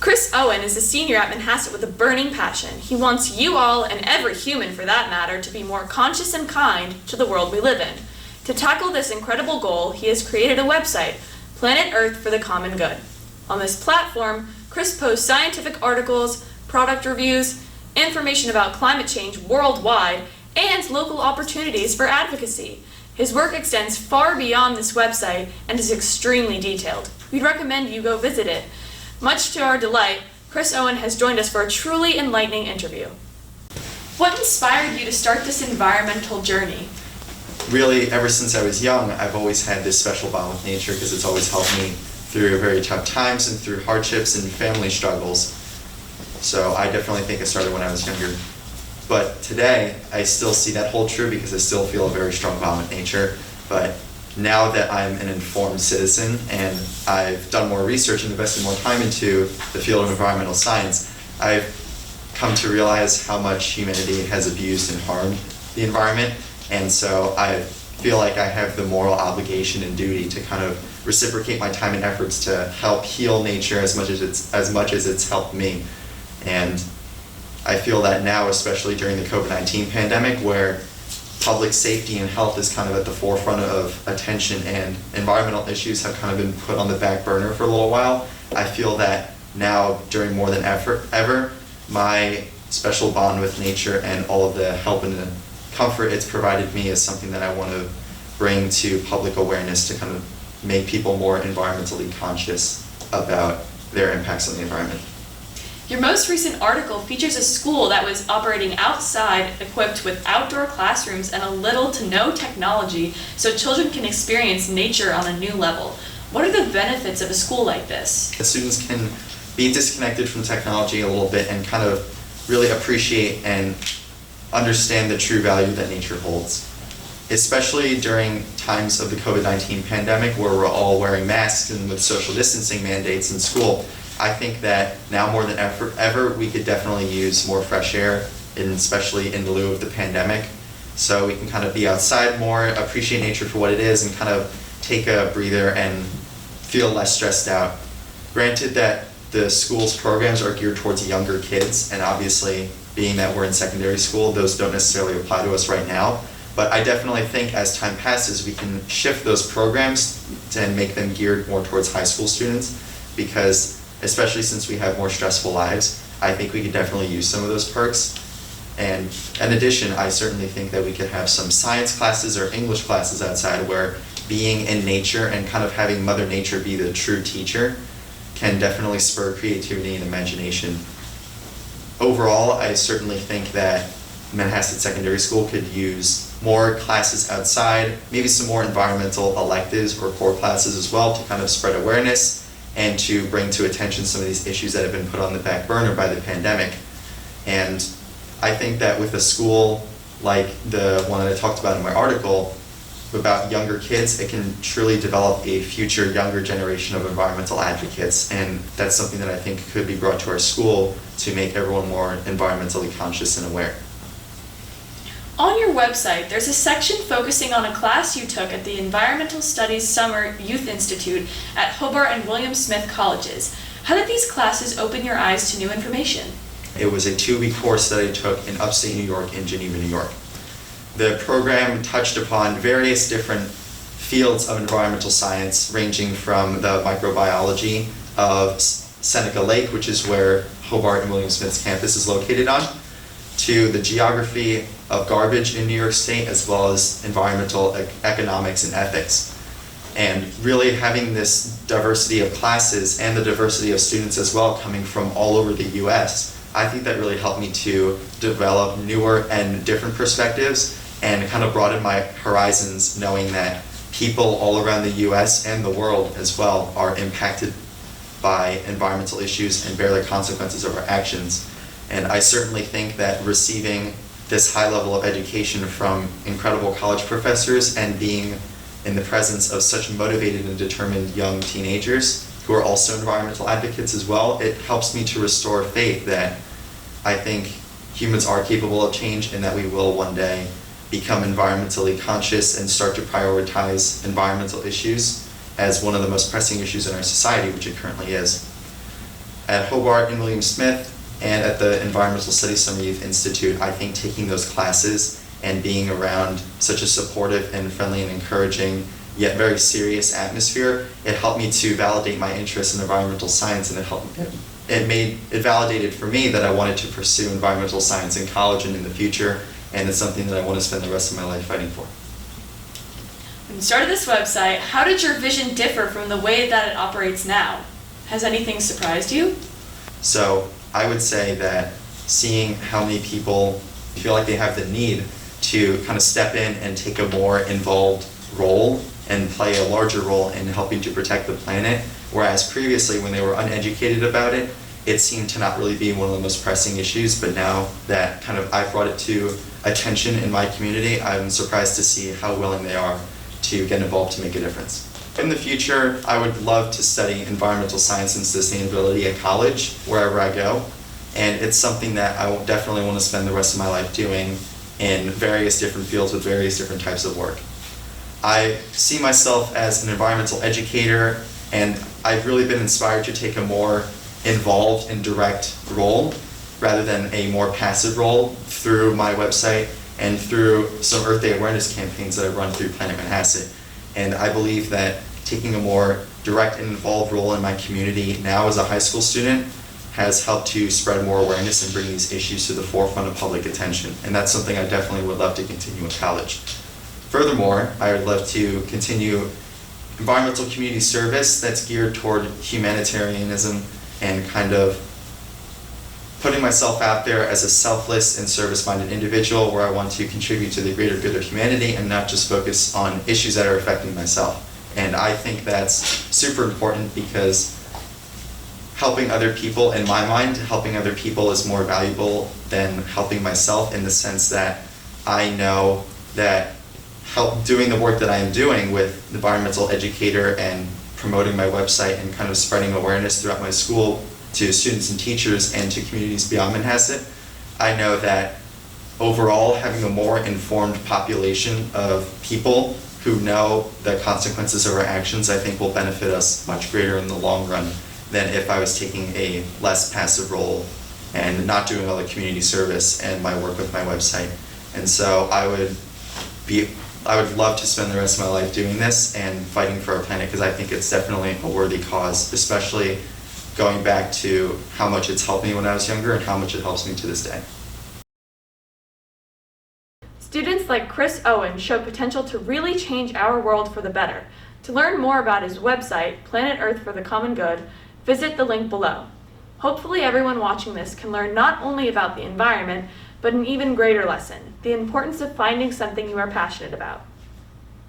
Chris Owen is a senior at Manhasset with a burning passion. He wants you all, and every human for that matter, to be more conscious and kind to the world we live in. To tackle this incredible goal, he has created a website, Planet Earth for the Common Good. On this platform, Chris posts scientific articles, product reviews, information about climate change worldwide, and local opportunities for advocacy. His work extends far beyond this website and is extremely detailed. We'd recommend you go visit it. Much to our delight, Chris Owen has joined us for a truly enlightening interview. What inspired you to start this environmental journey? Really, ever since I was young, I've always had this special bond with nature because it's always helped me through very tough times and through hardships and family struggles. So I definitely think it started when I was younger. But today, I still see that hold true because I still feel a very strong bond with nature. But now that I'm an informed citizen and I've done more research and invested more time into the field of environmental science, I've come to realize how much humanity has abused and harmed the environment. And so I feel like I have the moral obligation and duty to kind of reciprocate my time and efforts to help heal nature as much as it's helped me. And I feel that now, especially during the COVID-19 pandemic, where public safety and health is kind of at the forefront of attention and environmental issues have kind of been put on the back burner for a little while, I feel that now, during more than ever, my special bond with nature and all of the help and the comfort it's provided me is something that I want to bring to public awareness to kind of make people more environmentally conscious about their impacts on the environment. Your most recent article features a school that was operating outside, equipped with outdoor classrooms and a little to no technology, so children can experience nature on a new level. What are the benefits of a school like this? The students can be disconnected from technology a little bit and kind of really appreciate and understand the true value that nature holds. Especially during times of the COVID-19 pandemic where we're all wearing masks and with social distancing mandates in school, I think that now more than ever we could definitely use more fresh air, and especially in lieu of the pandemic. So we can kind of be outside more, appreciate nature for what it is, and kind of take a breather and feel less stressed out. Granted that the school's programs are geared towards younger kids, and obviously being that we're in secondary school, those don't necessarily apply to us right now. But I definitely think as time passes, we can shift those programs and make them geared more towards high school students, because especially since we have more stressful lives, I think we could definitely use some of those perks. And in addition, I certainly think that we could have some science classes or English classes outside where being in nature and kind of having Mother Nature be the true teacher can definitely spur creativity and imagination. Overall, I certainly think that Manhasset Secondary School could use more classes outside, maybe some more environmental electives or core classes as well to kind of spread awareness and to bring to attention some of these issues that have been put on the back burner by the pandemic. And I think that with a school like the one that I talked about in my article about younger kids, it can truly develop a future younger generation of environmental advocates, and that's something that I think could be brought to our school to make everyone more environmentally conscious and aware. On your website, there's a section focusing on a class you took at the Environmental Studies Summer Youth Institute at Hobart and William Smith Colleges. How did these classes open your eyes to new information? It was a 2-week course that I took in upstate New York in Geneva, New York. The program touched upon various different fields of environmental science, ranging from the microbiology of Seneca Lake, which is where Hobart and William Smith's campus is located on, to the geography of garbage in New York State, as well as environmental economics and ethics. And really having this diversity of classes and the diversity of students as well coming from all over the US, I think that really helped me to develop newer and different perspectives and kind of broaden my horizons, knowing that people all around the US and the world as well are impacted by environmental issues and bear the consequences of our actions. And I certainly think that receiving this high level of education from incredible college professors and being in the presence of such motivated and determined young teenagers who are also environmental advocates as well, it helps me to restore faith that I think humans are capable of change and that we will one day become environmentally conscious and start to prioritize environmental issues as one of the most pressing issues in our society, which it currently is. at Hobart and William Smith and at the Environmental Studies Summer Youth Institute, I think taking those classes and being around such a supportive and friendly and encouraging yet very serious atmosphere, it helped me to validate my interest in environmental science, and it validated for me that I wanted to pursue environmental science in college and in the future, and it's something that I want to spend the rest of my life fighting for. When you started this website, how did your vision differ from the way that it operates now? Has anything surprised you? So I would say that seeing how many people feel like they have the need to kind of step in and take a more involved role and play a larger role in helping to protect the planet, whereas previously when they were uneducated about it, it seemed to not really be one of the most pressing issues, but now that kind of I've brought it to attention in my community, I'm surprised to see how willing they are to get involved to make a difference. In the future, I would love to study environmental science and sustainability at college, wherever I go, and it's something that I definitely want to spend the rest of my life doing in various different fields with various different types of work. I see myself as an environmental educator, and I've really been inspired to take a more involved and direct role rather than a more passive role through my website and through some Earth Day awareness campaigns that I've run through Planet Manhasset. And I believe that taking a more direct and involved role in my community now as a high school student has helped to spread more awareness and bring these issues to the forefront of public attention. And that's something I definitely would love to continue in college. Furthermore, I would love to continue environmental community service that's geared toward humanitarianism and kind of putting myself out there as a selfless and service-minded individual where I want to contribute to the greater good of humanity and not just focus on issues that are affecting myself. And I think that's super important because helping other people, in my mind, helping other people is more valuable than helping myself, in the sense that I know that doing the work that I am doing with environmental educator and promoting my website and kind of spreading awareness throughout my school to students and teachers and to communities beyond Manhasset, I know that overall having a more informed population of people who know the consequences of our actions, I think will benefit us much greater in the long run than if I was taking a less passive role and not doing all the community service and my work with my website. And so I would love to spend the rest of my life doing this and fighting for our planet, because I think it's definitely a worthy cause, especially going back to how much it's helped me when I was younger and how much it helps me to this day. Students like Chris Owen show potential to really change our world for the better. To learn more about his website, Planet Earth for the Common Good, visit the link below. Hopefully everyone watching this can learn not only about the environment, but an even greater lesson, the importance of finding something you are passionate about.